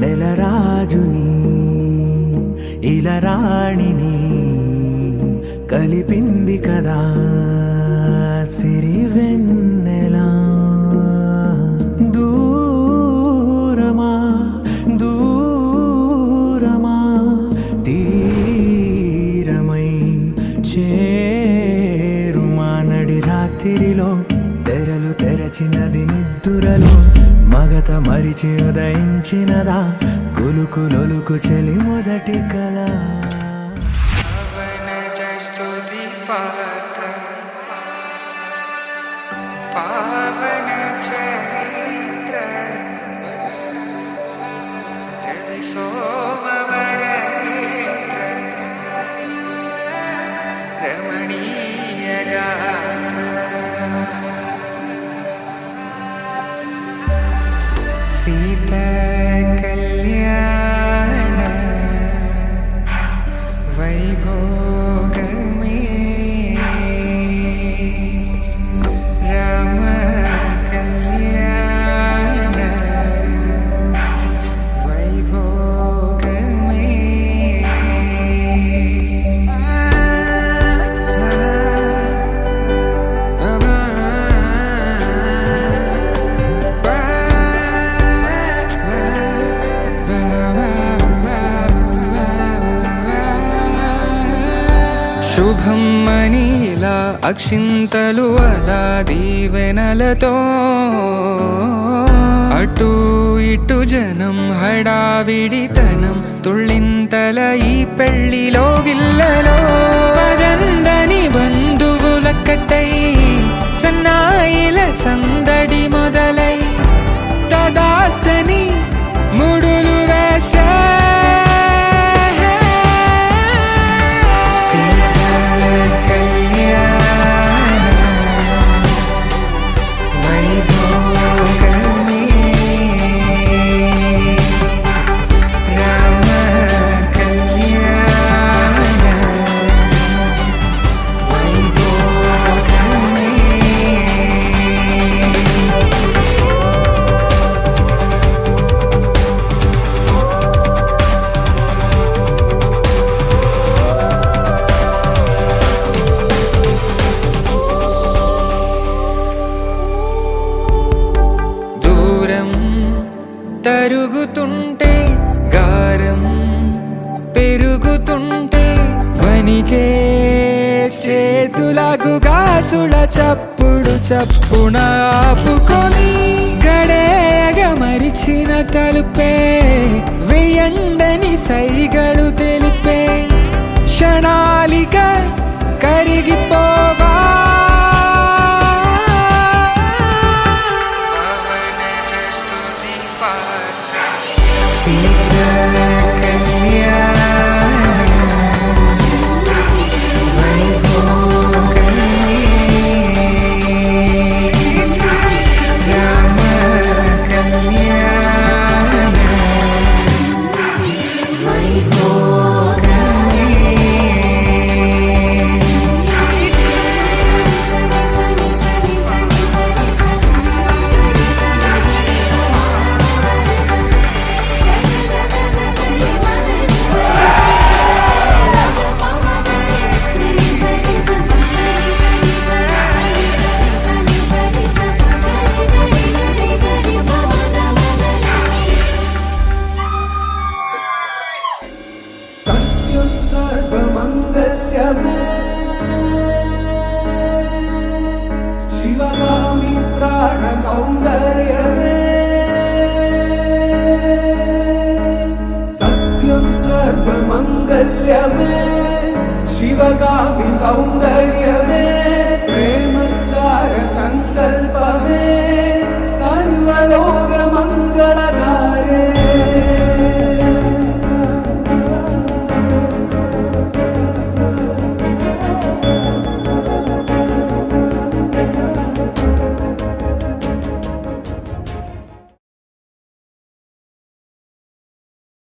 నెలరాజుని ఇలరాణిని కలిపింది కదా సిరివెన్నెలా. దూరమా దూరమా తీరమై చేరుమా నడి రాత్రిలో తెరలు తెరచినది నిద్దురలో మగత మరిచి ఉదయించినదా కులుకులొలుకు చెలి మొదటి కళ. పావన చరిత్ర రవి సోమవర నేత్ర రమణీయ గాత్ర సీత కళ్యాణ వైభోగమే రామ కళ్యాణ వైభోగమే. శుభం మనీలా అక్షింతలు అలా దీవెనలతో అటు ఇటు జనం హడావిడితనం తుళ్ళింతల ఈ పెళ్లిలో గిల్లలో పదందని బంధువుల కట్టై సన్నాయిల సందడి మొదలై తదాస్తని ముడులు వేసే తరుగుతుంటే గారం పెరుగుతుంటే వనికే చేతులకు గాసుల చప్పుడు చప్పున ఆపుకొని గడేగ మరిచిన తలుపే వెయ్యండని సైగడు తెలిపే క్షణాలిక కరిగిపోవా सर्वमंगल्यमे शिवगामी प्राण सौंदर्यमे सत्यं सर्वमंगल्यमे शिवगामी सौंदर्यमे